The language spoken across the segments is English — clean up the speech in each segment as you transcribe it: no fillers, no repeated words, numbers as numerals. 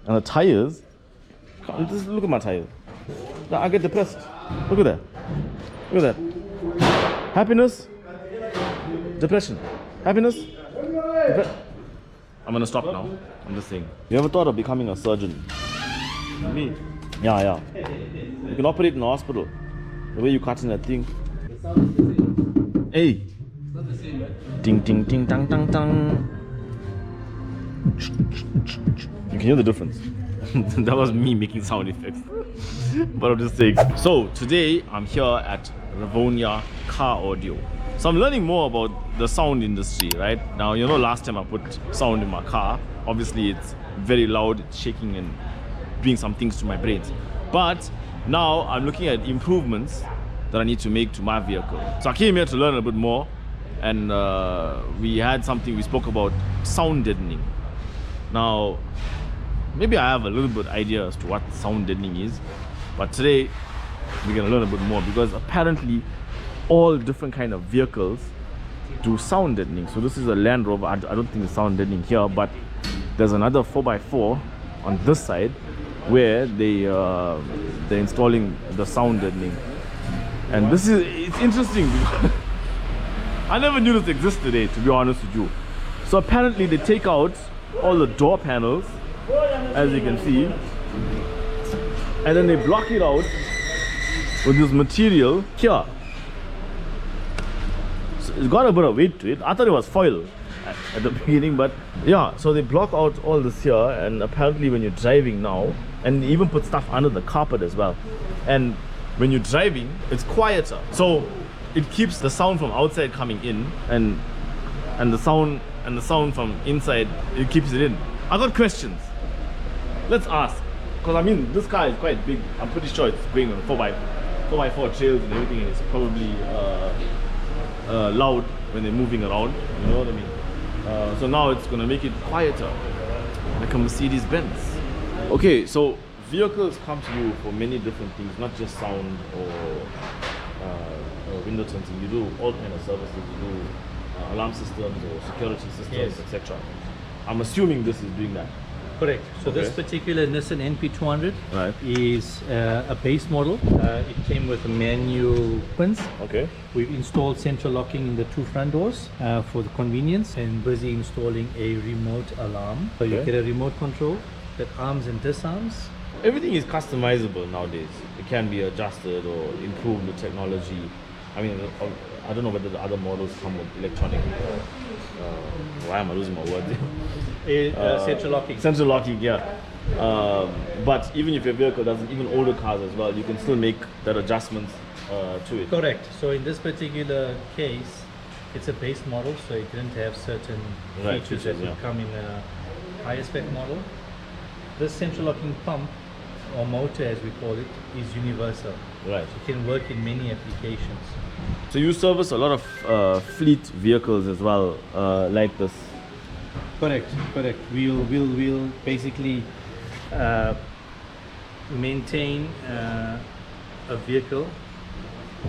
And the tires, just look at my tires. I get depressed. Look at that. Look at that. Happiness, depression. Happiness, I'm gonna stop now. I'm just saying. You ever thought of becoming a surgeon? Me? Yeah. You can operate in a hospital. The way you cut in that thing. Hey. It's not the same, right? Ding ding ding dang dang dang. You can hear the difference. That was me making sound effects. But I'm just saying. So today I'm here at Rivonia Car Audio. So I'm learning more about the sound industry, right? Now, you know, last time I put sound in my car, obviously it's very loud, it's shaking and doing some things to my brains. But now I'm looking at improvements that I need to make to my vehicle. So I came here to learn a bit more, and we had something, we spoke about sound deadening. Now, maybe I have a little bit idea as to what sound deadening is, but today we're gonna learn a bit more, because apparently all different kind of vehicles do sound deadening. So this is a Land Rover. I don't think it's sound deadening here, but there's another 4x4 on this side where they're installing the sound deadening. And it's interesting because I never knew this existed today, to be honest with you. So apparently they take out all the door panels, as you can see, and then they block it out with this material here. So it's got a bit of weight to it. I thought it was foil at the beginning, but yeah, so they block out all this here, and apparently when you're driving now, and they even put stuff under the carpet as well, and when you're driving it's quieter, so it keeps the sound from outside coming in, and the sound from inside, it keeps it in. I got questions. Let's ask, because I mean this car is quite big. I'm pretty sure it's going on 4x4 trails and everything, and it's probably loud when they're moving around, you know what I mean? So now it's gonna make it quieter, like a Mercedes-Benz. Okay, so vehicles come to you for many different things, not just sound or window tinting. You do all kind of services. You do alarm systems or security systems, yes, etc. I'm assuming this is doing that. Correct. So okay, this particular Nissan NP200 right, is a base model. It came with a manual pins. Okay. We've installed central locking in the two front doors for the convenience, and busy installing a remote alarm. So you Okay, get a remote control that arms and disarms. everything is customizable nowadays. It can be adjusted or improved with technology. I mean, I don't know whether the other models come with electronic. Why am I losing my word? Central locking. Central locking, yeah. But even if your vehicle doesn't, even older cars as well, you can still make that adjustments to it. Correct. So in this particular case, it's a base model, so it didn't have certain features that would come in a higher spec model. This central locking pump, or motor as we call it, is universal. Right. It can work in many applications. So you service a lot of fleet vehicles as well, like this. Correct. We'll basically maintain a vehicle.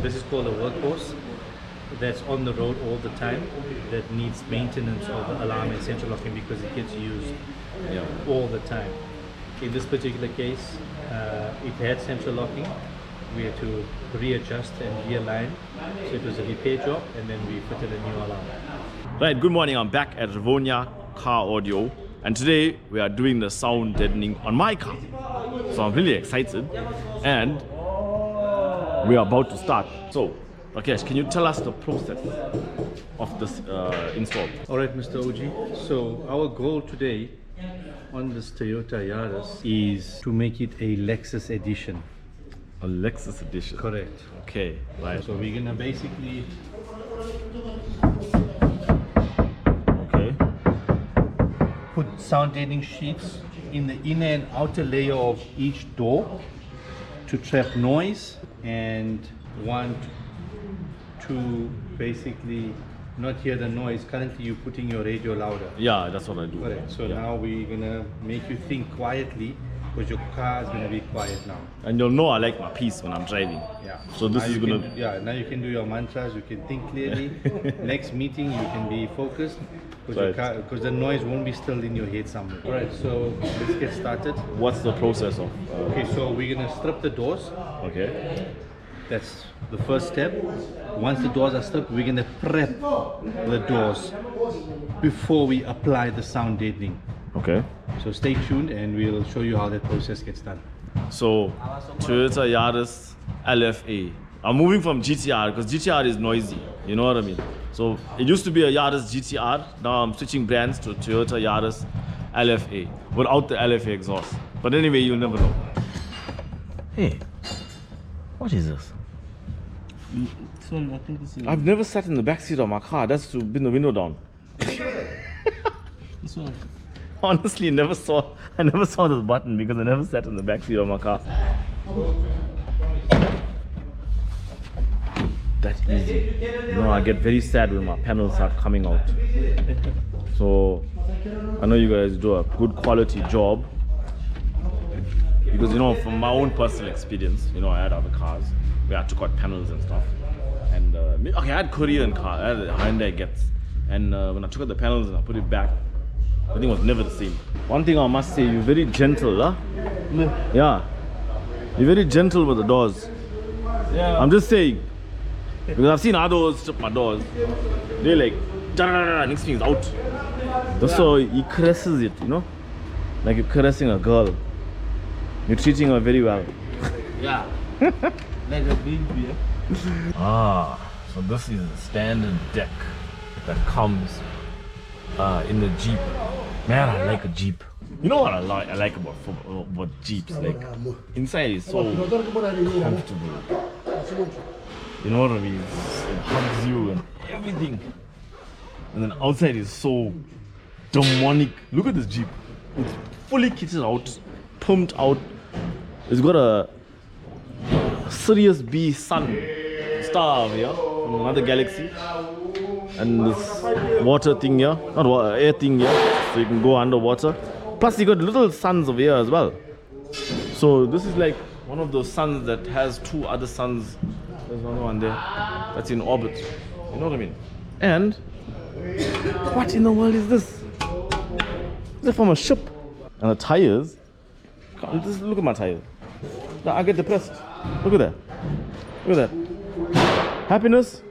This is called a workhorse, that's on the road all the time, that needs maintenance of the alarm and central locking because it gets used all the time. In this particular case, it had central locking. We had to readjust and realign, so it was a repair job, and then we fitted a new alarm. Right, good morning. I'm back at Rivonia Car Audio, and today we are doing the sound deadening on my car. So I'm really excited, and we are about to start. So Rakesh, can you tell us the process of this install? All right, Mr. OG. So our goal today on this Toyota Yaris is to make it a Lexus edition. A Lexus edition. Correct. Okay, right. So we're gonna basically put sound deadening sheets in the inner and outer layer of each door to trap noise, and want to basically not hear the noise. Currently you're putting your radio louder. Yeah, that's what I do. Correct. So yeah, now we're gonna make you think quietly because your car is going to be quiet now. And you'll know I like my peace when I'm driving. Yeah. So this Now is you gonna. can, now you can do your mantras. You can think clearly. Next meeting, you can be focused because the noise won't be still in your head somewhere. All right. So let's get started. What's the process of? Okay. So we're gonna strip the doors. Okay. That's the first step. Once the doors are stripped, we're gonna prep the doors before we apply the sound deadening. Okay. So stay tuned and we'll show you how that process gets done. So Toyota Yaris LFA. I'm moving from GTR because GTR is noisy. You know what I mean? So it used to be a Yaris GTR. Now I'm switching brands to Toyota Yaris LFA without the LFA exhaust. But anyway, you'll never know. Hey, what is this? This one, I think this is. I've never sat in the back seat of my car. That's to bring the window down. This one. Honestly, I never saw this button because I never sat in the back seat of my car. That's easy. No, I get very sad when my panels start coming out. So I know you guys do a good quality job because from my own personal experience, I had other cars where I took out panels and stuff. And I had Korean car, I had a Hyundai Getz, and when I took out the panels and I put it back, the thing was never the same. One thing I must say, you're very gentle, huh? Yeah. You're very gentle with the doors. Yeah. I'm just saying. Because I've seen others strip my doors. They're like, next thing is out. So he caresses it, like you're caressing a girl. You're treating her very well. Yeah. Like a baby. So this is the standard deck that comes in the Jeep. Man, I like a Jeep. You know what I like about Jeeps? Like, inside is so comfortable. You know what I mean? It hugs you and everything. And then outside is so demonic. Look at this Jeep. It's fully kitted out, pumped out. It's got a Sirius B sun star over here from another galaxy. And this water thing here, not water, air thing here, so you can go underwater. Plus you got little suns over here as well. So this is like one of those suns that has two other suns. There's another one there that's in orbit. You know what I mean? And what in the world is this? Is it from a ship? And the tires, just look at my tires. I get depressed. Look at that. Look at that. Happiness,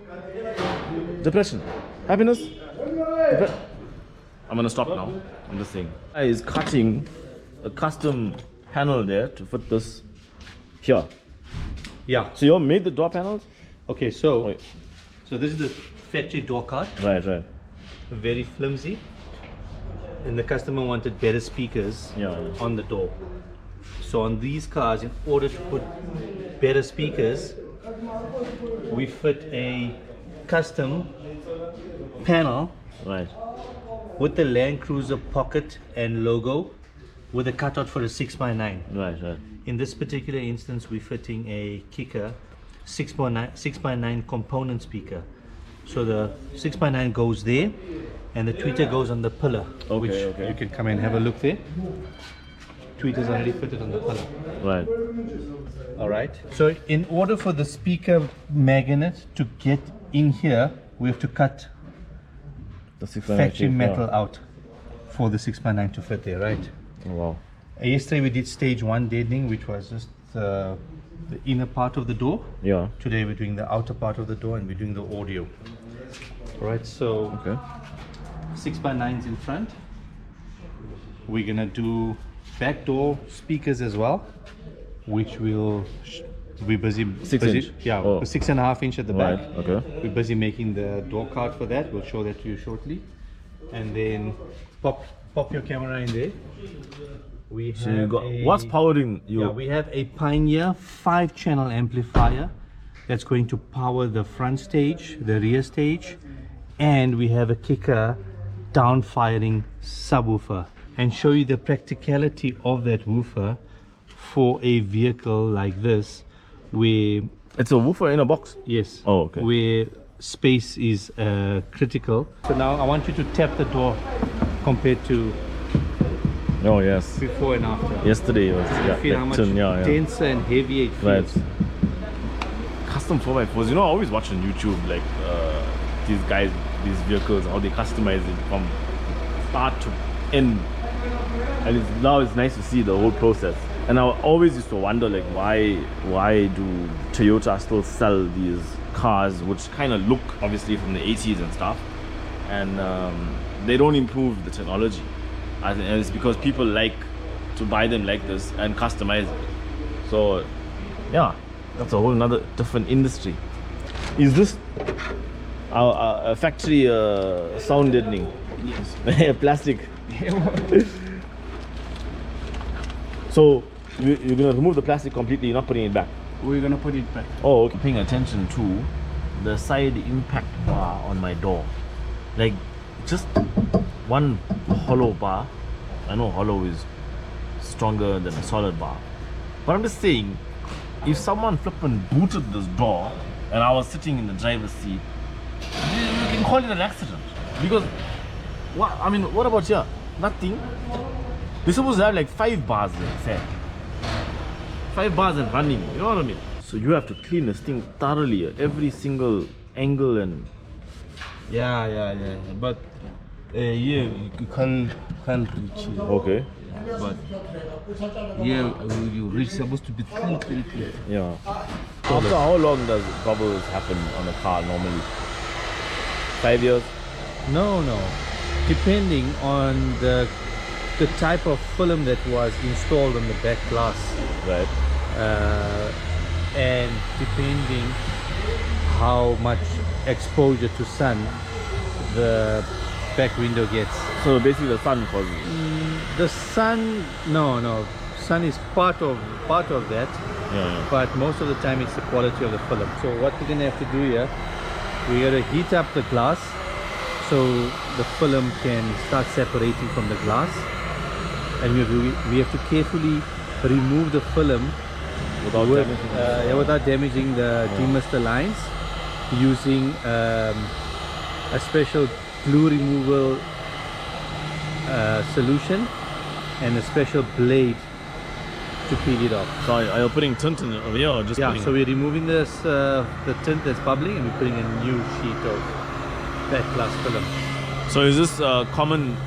depression. Happiness, I'm gonna stop now. I'm just saying. Guy is cutting a custom panel there to fit this here. Yeah. So you made the door panels? Okay, so this is the factory door card. Right. Very flimsy. And the customer wanted better speakers on the door. So on these cars, in order to put better speakers, we fit a custom panel with the Land Cruiser pocket and logo with a cutout for a 6x9. Right. In this particular instance, we're fitting a Kicker 6x9 component speaker. So the 6x9 goes there and the tweeter goes on the pillar, which you can come and have a look there. Tweeter's already fitted on the pillar. Right. Alright. So in order for the speaker magnet to get in here, we have to cut The factory metal out for the 6x9 to fit there, right? Oh, wow. Yesterday we did stage 1 deadening, which was just the inner part of the door. Yeah. Today we're doing the outer part of the door and we're doing the audio. Alright, so 6x9s in front. We're gonna do back door speakers as well, which will be busy. 6 inch? Yeah, 6.5 inch at the back. Okay. We're busy making the door card for that. We'll show that to you shortly. And then pop your camera in there. We have So you got what's powering you? Yeah, we have a Pioneer 5-channel amplifier that's going to power the front stage, the rear stage, and we have a Kicker down-firing subwoofer, and show you the practicality of that woofer for a vehicle like this, where It's a woofer in a box? yes, Oh, okay. where space is critical. So now I want you to tap the door compared to Oh yes. before and after. Yesterday was You feel how much denser and heavier it feels. Right. Custom 4x4s. You know, I always watch on YouTube like these guys, these vehicles, how they customize it from start to end. And now it's nice to see the whole process. And I always used to wonder like why do Toyota still sell these cars which kind of look obviously from the 80s and stuff, and they don't improve the technology. And it's because people like to buy them like this and customize it. So yeah, that's a whole nother different industry. Is this a factory sound deadening? Yes. Plastic. So you're gonna remove the plastic completely, you're not putting it back? We're gonna put it back. Oh, okay. Paying attention to the side impact bar on my door. Like just one hollow bar. I know hollow is stronger than a solid bar, but I'm just saying, if someone flippin' booted this door and I was sitting in the driver's seat, you can call it an accident. Because what? I mean, what about here? Nothing. They're supposed to have like 5 bars there, 5 bars and running, you know what I mean? So you have to clean this thing thoroughly, every single angle and... Yeah. But yeah, you can't reach it. Okay. But yeah, you reach supposed to be clean. Yeah. After how long does bubbles happen on a car normally? 5 years? No. Depending on the type of film that was installed on the back glass. Right. And depending how much exposure to sun the back window gets. So basically the sun causes it? The sun, no. Sun is part of that. Yeah. But most of the time it's the quality of the film. So what we're gonna have to do here, we're gonna heat up the glass so the film can start separating from the glass, and we have to carefully remove the film without damaging the demister lines, using a special glue removal solution and a special blade to peel it off. So are you putting tint in it over here or just Yeah, putting so we're removing this the tint that's bubbling, and we're putting a new sheet of back glass film. So is this common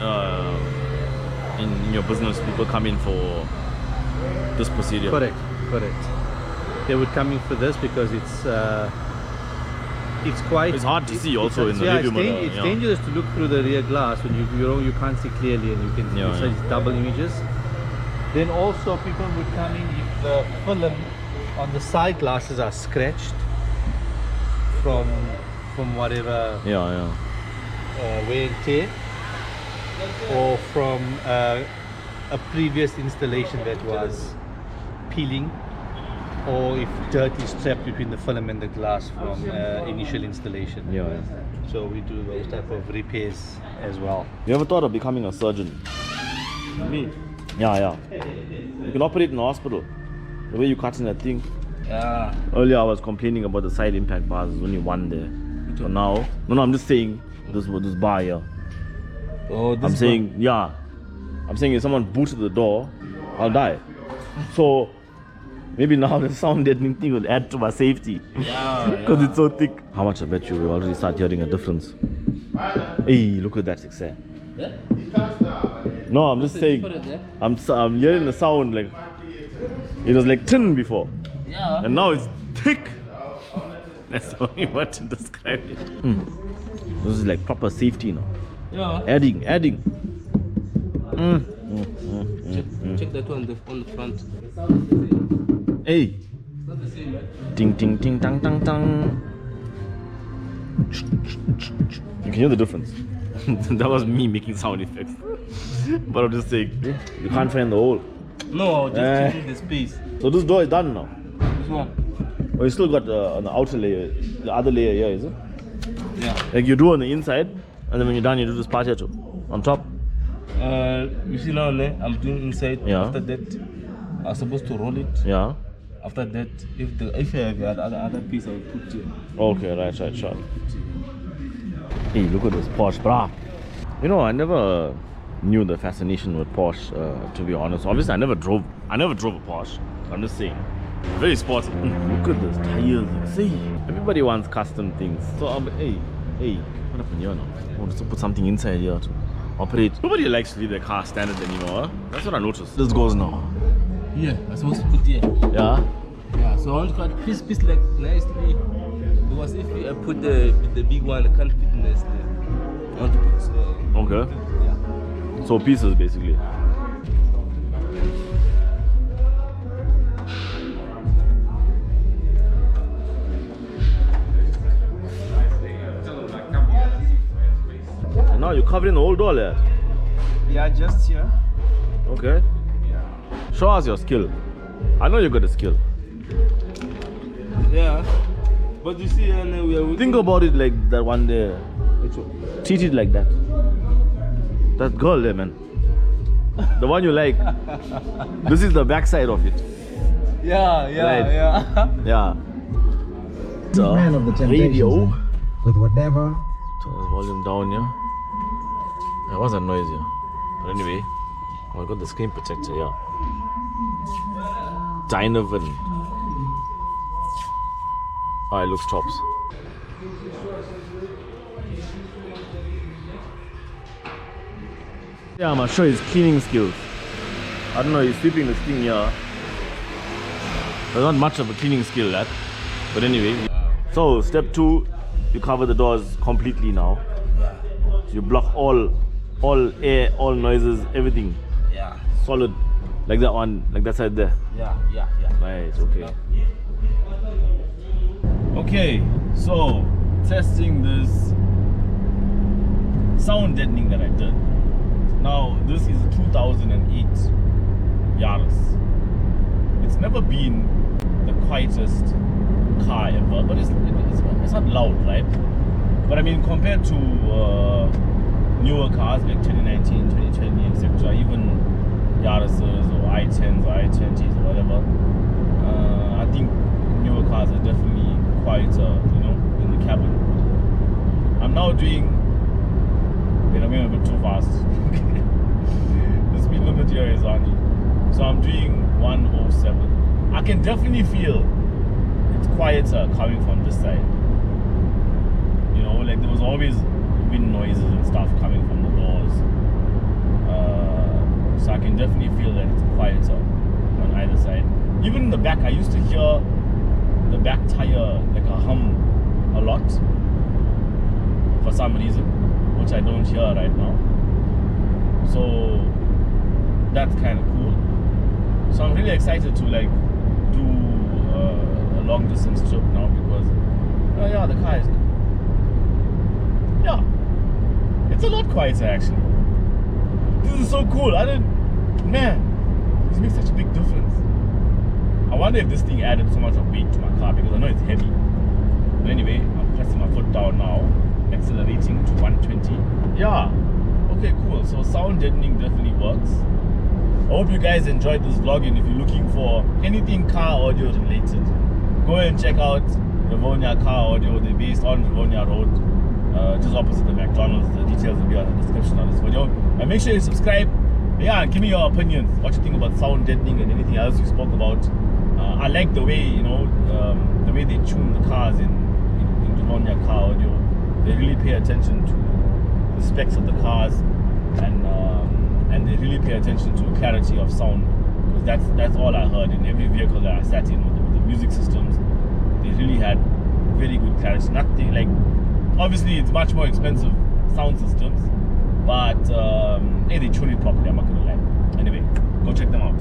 in your business? People come in for this procedure? Correct. They would come in for this because it's hard to see also in the review mirror. It's dangerous to look through the rear glass when you can't see clearly, and you can see it's double images. Then also people would come in if the film on the side glasses are scratched from whatever wear and tear, or from a previous installation that was peeling, or if dirt is trapped between the film and the glass from initial installation. So we do those type of repairs as well. You ever thought of becoming a surgeon? Me? Yeah. You can operate in the hospital. The way you cut in that thing. Yeah. Earlier I was complaining about the side impact bars. There's only one there. So now, no, I'm just saying this bar here. Oh, this I'm saying if someone booted the door, I'll die. So maybe now the sound deadening thing will add to my safety. Because it's so thick. How much I bet you will already start hearing a difference. Hey, look at that success. Yeah? No, I'm just saying. I'm hearing the sound like it was like tin before. Yeah. And now it's thick. That's the only word to describe it. This is like proper safety now. Yeah. Adding. Check that one on the front. Hey. It's not the same, right? Ting, tang, tang, tang. You can hear the difference. That was me making sound effects. But I'm just saying, you can't find the hole. No, just changing the space. So this door is done now. This one. Oh, you still got on the outer layer, the other layer here, is it? Yeah. Like you do on the inside, and then when you're done, you do this part here too, on top. You see now, I'm doing inside. Yeah. After that, I'm supposed to roll it. Yeah. After that, if I have the other piece, I will put it. Okay, right, sure. Hey, look at this Porsche, brah. You know, I never knew the fascination with Porsche, to be honest. Obviously, I never drove a Porsche. I'm just saying, very sporty. Look at this tires. See, everybody wants custom things. So hey, what happened here now? I want to put something inside here to operate. Nobody likes to leave their car standard anymore. Huh? That's what I noticed. This goes now. Yeah, I'm supposed to put here. Yeah. Yeah, so I want to cut piece like nicely. Because if you put the big one, I can't fit nicely. I want to put Okay. Yeah. So pieces basically. And now you're covering the whole door there. Yeah, just here. Okay. Show us your skill. I know you got a skill. Yeah. But you see, and we are Think about it like that one day. Treat it like that. That girl there, man. The one you like. This is the backside of it. Yeah, Right. Yeah. Man of the Radio. temptations, with whatever. Turn the volume down here. There was a noise here. But anyway, oh, I got the screen protector, yeah. Dynovan. Oh, it looks tops. Yeah, I'm gonna show his cleaning skills. I don't know, he's sweeping the thing here. There's not much of a cleaning skill, that. But anyway. So, step 2, you cover the doors completely now. So you block all air, all noises, everything. Yeah. Solid. Like that one, like that side there. Yeah. Right, okay. Okay, so testing this sound deadening that I did. Now, this is a 2008 Yaris. It's never been the quietest car ever, but it's not loud, right? But I mean, compared to newer cars like 2019, 2020, etc., even Yaris's or i10s or i20s or whatever, I think newer cars are definitely quieter, you know, in the cabin. I'm now doing, wait, I'm going a bit too fast. The speed limit here is on. So I'm doing 107. I can definitely feel it's quieter coming from this side. You know, like there was always wind noises and stuff coming from the doors. So I can definitely feel that it's quieter on either side. Even in the back, I used to hear the back tire like a hum a lot for some reason, which I don't hear right now. So that's kind of cool. So I'm really excited to like do a long distance trip now because yeah, the car is, yeah, it's a lot quieter actually. This is so cool. Man, this makes such a big difference. I wonder if this thing added so much of weight to my car because I know it's heavy. But anyway, I'm pressing my foot down now, accelerating to 120. Yeah, okay, cool. So sound deadening definitely works. I hope you guys enjoyed this vlog, and if you're looking for anything car audio related, go and check out Rivonia Car Audio. They're based on Rivonia Road, just opposite the McDonald's. The details will be on the description of this video. And make sure you subscribe. Yeah, give me your opinions. What you think about sound deadening and anything else you spoke about. I like the way, you know, the way they tune the cars in Rivonia Car Audio. They really pay attention to the specs of the cars, and they really pay attention to clarity of sound, because that's all I heard in every vehicle that I sat in with the music systems. They really had very good clarity. Nothing like, obviously it's much more expensive sound systems, but hey, they tune it properly, I'm not gonna lie. Anyway, go check them out.